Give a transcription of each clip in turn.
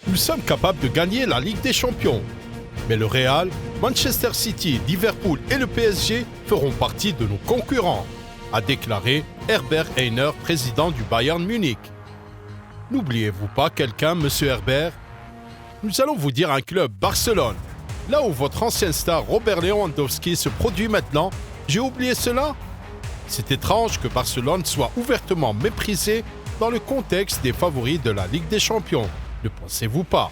nous sommes capables de gagner la Ligue des Champions. Mais le Real, Manchester City, Liverpool et le PSG feront partie de nos concurrents, a déclaré Herbert Hainer, président du Bayern Munich. N'oubliez-vous pas quelqu'un, monsieur Herbert? Nous allons vous dire un club, Barcelone. Là où votre ancien star Robert Lewandowski se produit maintenant, j'ai oublié cela? C'est étrange que Barcelone soit ouvertement méprisé dans le contexte des favoris de la Ligue des Champions, ne pensez-vous pas?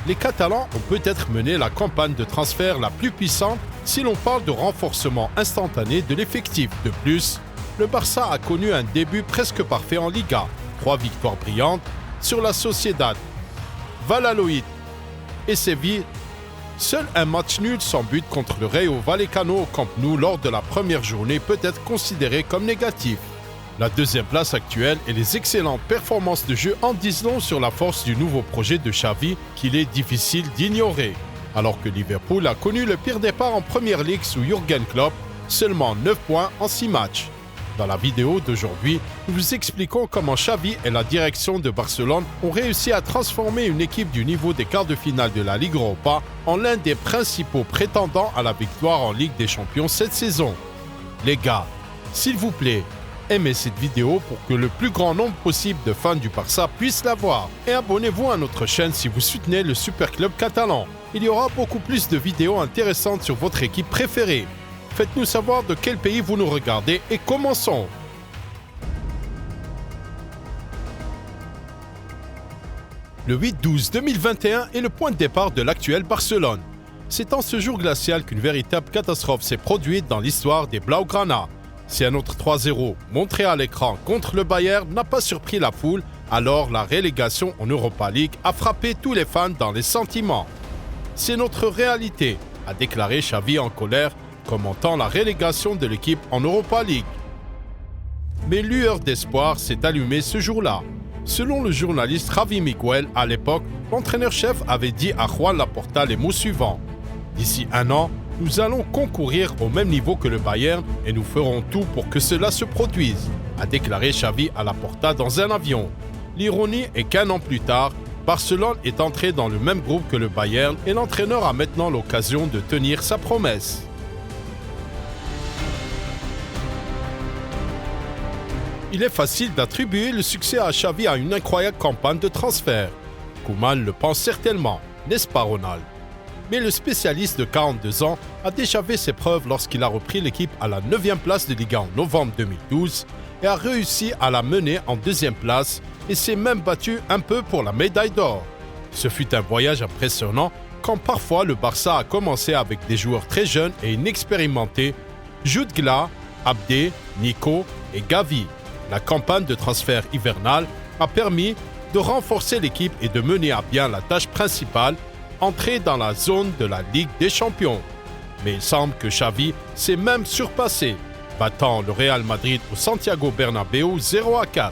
Les Catalans ont peut-être mené la campagne de transfert la plus puissante si l'on parle de renforcement instantané de l'effectif. De plus, le Barça a connu un début presque parfait en Liga, 3 victoires brillantes sur la Sociedad, Valladolid et Séville. Seul un match nul sans but contre le Rayo Vallecano au Camp Nou lors de la première journée peut être considéré comme négatif. La deuxième place actuelle et les excellentes performances de jeu en disent long sur la force du nouveau projet de Xavi qu'il est difficile d'ignorer. Alors que Liverpool a connu le pire départ en Premier League sous Jürgen Klopp, seulement 9 points en 6 matchs. Dans la vidéo d'aujourd'hui, nous vous expliquons comment Xavi et la direction de Barcelone ont réussi à transformer une équipe du niveau des quarts de finale de la Ligue Europa en l'un des principaux prétendants à la victoire en Ligue des Champions cette saison. Les gars, s'il vous plaît, aimez cette vidéo pour que le plus grand nombre possible de fans du Barça puissent la voir. Et abonnez-vous à notre chaîne si vous soutenez le super club catalan. Il y aura beaucoup plus de vidéos intéressantes sur votre équipe préférée. Faites-nous savoir de quel pays vous nous regardez et commençons. Le 8-12-2021 est le point de départ de l'actuel Barcelone. C'est en ce jour glacial qu'une véritable catastrophe s'est produite dans l'histoire des Blaugrana. Si un autre 3-0 montré à l'écran contre le Bayern n'a pas surpris la foule, alors la relégation en Europa League a frappé tous les fans dans les sentiments. C'est notre réalité, a déclaré Xavi en colère, commentant la relégation de l'équipe en Europa League. Mais lueur d'espoir s'est allumée ce jour-là. Selon le journaliste Javi Miguel, à l'époque, l'entraîneur-chef avait dit à Juan Laporta les mots suivants. « D'ici un an, nous allons concourir au même niveau que le Bayern et nous ferons tout pour que cela se produise, a déclaré Xavi à Laporta dans un avion. L'ironie est qu'un an plus tard, Barcelone est entré dans le même groupe que le Bayern et l'entraîneur a maintenant l'occasion de tenir sa promesse. Il est facile d'attribuer le succès à Xavi à une incroyable campagne de transfert. Koeman le pense certainement, n'est-ce pas Ronald? Mais le spécialiste de 42 ans a déjà fait ses preuves lorsqu'il a repris l'équipe à la 9e place de Ligue 1 en novembre 2012 et a réussi à la mener en 2e place et s'est même battu un peu pour la médaille d'or. Ce fut un voyage impressionnant quand parfois le Barça a commencé avec des joueurs très jeunes et inexpérimentés, Jude Gla, Abdé, Nico et Gavi. La campagne de transfert hivernale a permis de renforcer l'équipe et de mener à bien la tâche principale, entrer dans la zone de la Ligue des Champions. Mais il semble que Xavi s'est même surpassé, battant le Real Madrid au Santiago Bernabéu 0-4.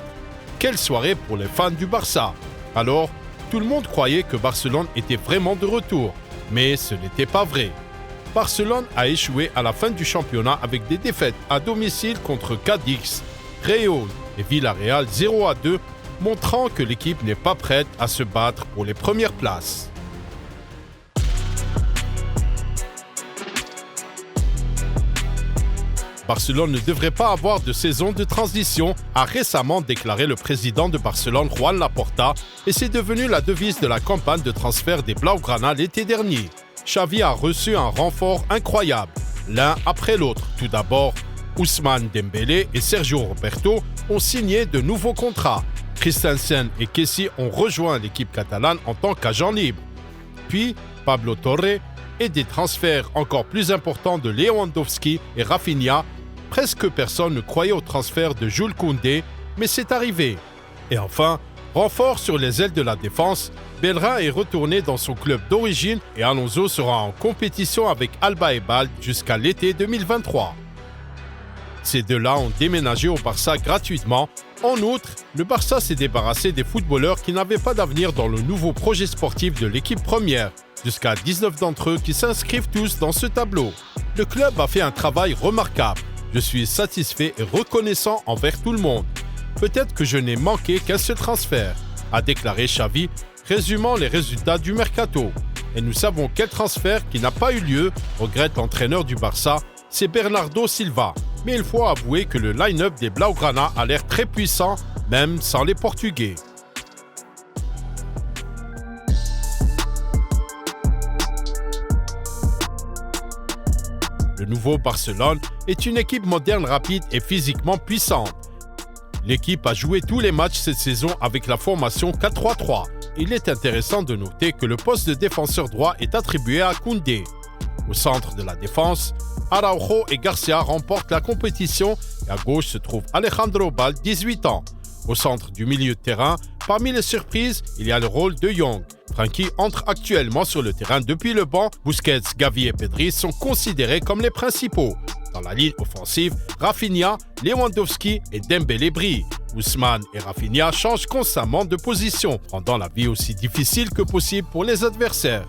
Quelle soirée pour les fans du Barça! Alors, tout le monde croyait que Barcelone était vraiment de retour, mais ce n'était pas vrai. Barcelone a échoué à la fin du championnat avec des défaites à domicile contre Cadix, Rayo et Villarreal 0-2, montrant que l'équipe n'est pas prête à se battre pour les premières places. Barcelone ne devrait pas avoir de saison de transition, a récemment déclaré le président de Barcelone Juan Laporta, et c'est devenu la devise de la campagne de transfert des Blaugrana l'été dernier. Xavi a reçu un renfort incroyable, l'un après l'autre. Tout d'abord, Ousmane Dembélé et Sergio Roberto ont signé de nouveaux contrats. Christensen et Kessie ont rejoint l'équipe catalane en tant qu'agents libres. Puis, Pablo Torre et des transferts encore plus importants de Lewandowski et Rafinha. Presque personne ne croyait au transfert de Jules Koundé, mais c'est arrivé. Et enfin, renfort sur les ailes de la défense, Bellerin est retourné dans son club d'origine et Alonso sera en compétition avec Alba et Bald jusqu'à l'été 2023. Ces deux-là ont déménagé au Barça gratuitement. En outre, le Barça s'est débarrassé des footballeurs qui n'avaient pas d'avenir dans le nouveau projet sportif de l'équipe première, jusqu'à 19 d'entre eux qui s'inscrivent tous dans ce tableau. Le club a fait un travail remarquable. Je suis satisfait et reconnaissant envers tout le monde. Peut-être que je n'ai manqué qu'un seul transfert, a déclaré Xavi Résumons les résultats du mercato. Et nous savons quel transfert qui n'a pas eu lieu, regrette l'entraîneur du Barça, c'est Bernardo Silva. Mais il faut avouer que le line-up des Blaugrana a l'air très puissant, même sans les Portugais. Le nouveau Barcelone est une équipe moderne, rapide et physiquement puissante. L'équipe a joué tous les matchs cette saison avec la formation 4-3-3. Il est intéressant de noter que le poste de défenseur droit est attribué à Koundé. Au centre de la défense, Araujo et Garcia remportent la compétition et à gauche se trouve Alejandro Balde, 18 ans. Au centre du milieu de terrain, parmi les surprises, il y a le rôle de Young. Frenkie entre actuellement sur le terrain depuis le banc. Busquets, Gavi et Pedri sont considérés comme les principaux. Dans la ligne offensive, Rafinha, Lewandowski et Dembélé brillent. Ousmane et Rafinha changent constamment de position, rendant la vie aussi difficile que possible pour les adversaires.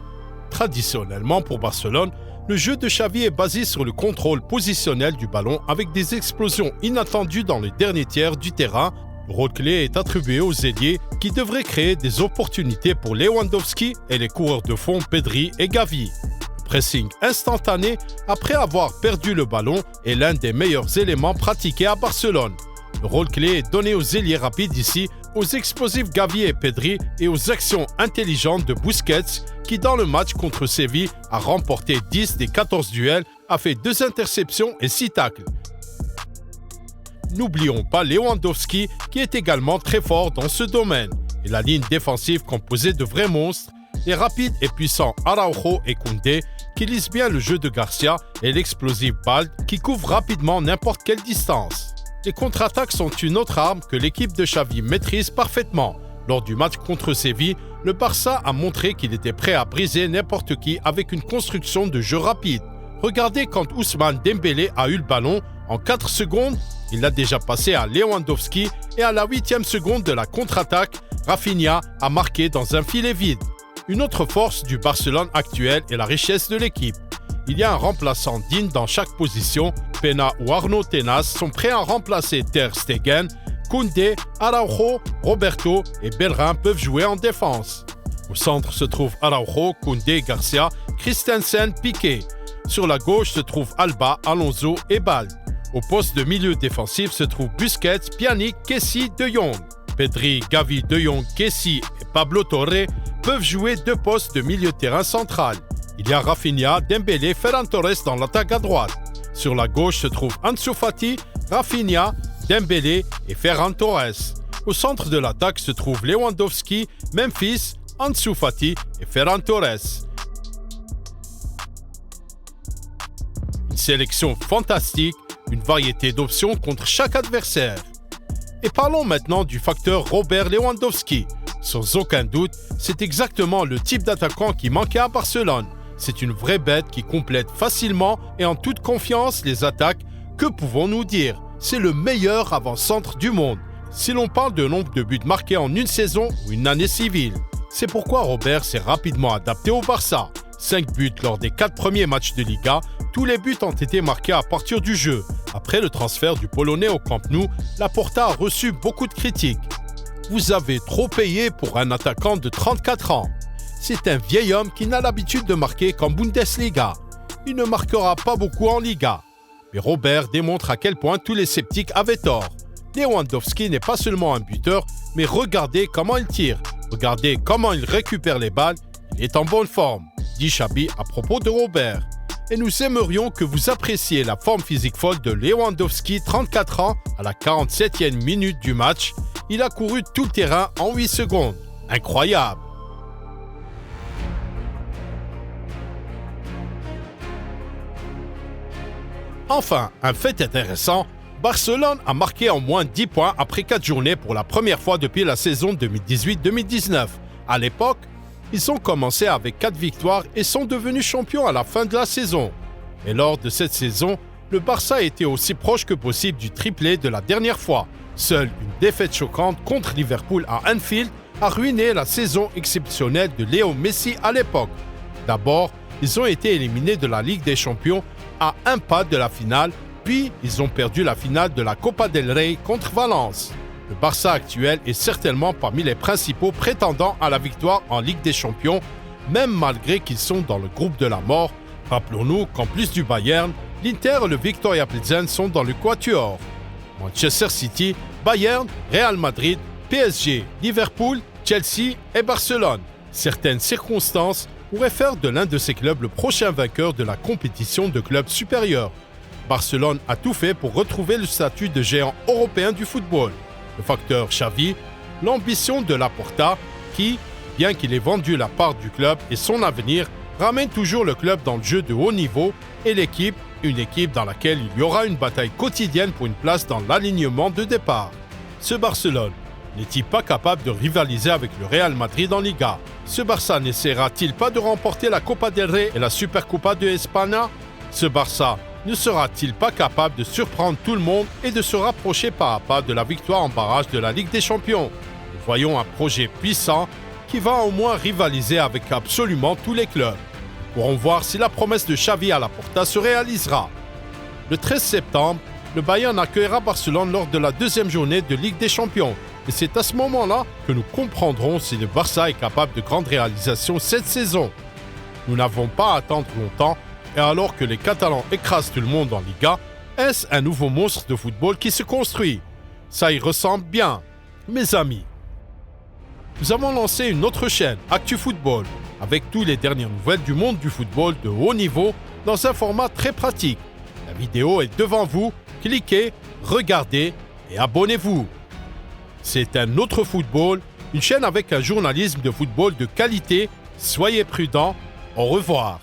Traditionnellement pour Barcelone, le jeu de Xavi est basé sur le contrôle positionnel du ballon avec des explosions inattendues dans le dernier tiers du terrain. Le rôle clé est attribué aux ailiers qui devraient créer des opportunités pour Lewandowski et les coureurs de fond Pedri et Gavi. Le pressing instantané après avoir perdu le ballon est l'un des meilleurs éléments pratiqués à Barcelone. Le rôle clé est donné aux ailiers rapides ici, aux explosifs Gavi et Pedri et aux actions intelligentes de Busquets qui dans le match contre Séville a remporté 10 des 14 duels, a fait 2 interceptions et 6 tacles. N'oublions pas Lewandowski qui est également très fort dans ce domaine. Et la ligne défensive composée de vrais monstres, les rapides et puissants Araujo et Koundé qui lisent bien le jeu de Garcia et l'explosif Balde qui couvre rapidement n'importe quelle distance. Les contre-attaques sont une autre arme que l'équipe de Xavi maîtrise parfaitement. Lors du match contre Séville, le Barça a montré qu'il était prêt à briser n'importe qui avec une construction de jeu rapide. Regardez quand Ousmane Dembélé a eu le ballon, en 4 secondes, il l'a déjà passé à Lewandowski et à la 8e seconde de la contre-attaque, Rafinha a marqué dans un filet vide. Une autre force du Barcelone actuel est la richesse de l'équipe. Il y a un remplaçant digne dans chaque position. Pena ou Arnaud Tenas sont prêts à remplacer Ter Stegen. Koundé, Araujo, Roberto et Bellerin peuvent jouer en défense. Au centre se trouvent Araujo, Koundé, Garcia, Christensen, Piqué. Sur la gauche se trouvent Alba, Alonso et Balde. Au poste de milieu défensif se trouvent Busquets, Pjanic, Kessie, De Jong. Pedri, Gavi, De Jong, Kessie et Pablo Torre peuvent jouer 2 postes de milieu de terrain central. Il y a Rafinha, Dembélé, Ferran Torres dans l'attaque à droite. Sur la gauche se trouvent Ansu Fati, Rafinha, Dembélé et Ferran Torres. Au centre de l'attaque se trouvent Lewandowski, Memphis, Ansu Fati et Ferran Torres. Une sélection fantastique, une variété d'options contre chaque adversaire. Et parlons maintenant du facteur Robert Lewandowski. Sans aucun doute, c'est exactement le type d'attaquant qui manquait à Barcelone. C'est une vraie bête qui complète facilement et en toute confiance les attaques. Que pouvons-nous dire? C'est le meilleur avant-centre du monde, si l'on parle de nombre de buts marqués en une saison ou une année civile. C'est pourquoi Robert s'est rapidement adapté au Barça. 5 buts lors des 4 premiers matchs de Liga, tous les buts ont été marqués à partir du jeu. Après le transfert du Polonais au Camp Nou, Laporta a reçu beaucoup de critiques. Vous avez trop payé pour un attaquant de 34 ans. C'est un vieil homme qui n'a l'habitude de marquer qu'en Bundesliga. Il ne marquera pas beaucoup en Liga. Mais Robert démontre à quel point tous les sceptiques avaient tort. Lewandowski n'est pas seulement un buteur, mais regardez comment il tire. Regardez comment il récupère les balles. Il est en bonne forme, dit Xavi à propos de Robert. Et nous aimerions que vous appréciez la forme physique folle de Lewandowski, 34 ans, à la 47e minute du match. Il a couru tout le terrain en 8 secondes. Incroyable! Enfin, un fait intéressant, Barcelone a marqué en moins 10 points après 4 journées pour la première fois depuis la saison 2018-2019. À l'époque, ils ont commencé avec 4 victoires et sont devenus champions à la fin de la saison. Et lors de cette saison, le Barça était aussi proche que possible du triplé de la dernière fois. Seule une défaite choquante contre Liverpool à Anfield a ruiné la saison exceptionnelle de Léo Messi à l'époque. D'abord, ils ont été éliminés de la Ligue des Champions à un pas de la finale, puis ils ont perdu la finale de la Copa del Rey contre Valence. Le Barça actuel est certainement parmi les principaux prétendants à la victoire en Ligue des Champions, même malgré qu'ils sont dans le groupe de la mort. Rappelons-nous qu'en plus du Bayern, l'Inter et le Viktoria Plzen sont dans le quatuor. Manchester City, Bayern, Real Madrid, PSG, Liverpool, Chelsea et Barcelone. Certaines circonstances pourraient faire de l'un de ces clubs le prochain vainqueur de la compétition de clubs supérieurs. Barcelone a tout fait pour retrouver le statut de géant européen du football. Le facteur Xavi, l'ambition de Laporta, qui, bien qu'il ait vendu la part du club et son avenir, ramène toujours le club dans le jeu de haut niveau, et l'équipe, une équipe dans laquelle il y aura une bataille quotidienne pour une place dans l'alignement de départ. Ce Barcelone n'est-il pas capable de rivaliser avec le Real Madrid en Liga? Ce Barça n'essaiera-t-il pas de remporter la Copa del Rey et la Supercopa de España? Ce Barça ne sera-t-il pas capable de surprendre tout le monde et de se rapprocher pas à pas de la victoire en barrage de la Ligue des Champions? Nous voyons un projet puissant qui va au moins rivaliser avec absolument tous les clubs. Nous pourrons voir si la promesse de Xavi à Laporta se réalisera. Le 13 septembre, le Bayern accueillera Barcelone lors de la deuxième journée de Ligue des Champions. Et c'est à ce moment-là que nous comprendrons si le Barça est capable de grandes réalisations cette saison. Nous n'avons pas à attendre longtemps, et alors que les Catalans écrasent tout le monde en Liga, est-ce un nouveau monstre de football qui se construit? Ça y ressemble bien, mes amis. Nous avons lancé une autre chaîne, Actu Football, avec toutes les dernières nouvelles du monde du football de haut niveau dans un format très pratique. La vidéo est devant vous, cliquez, regardez et abonnez-vous. C'est un autre football, une chaîne avec un journalisme de football de qualité. Soyez prudents. Au revoir.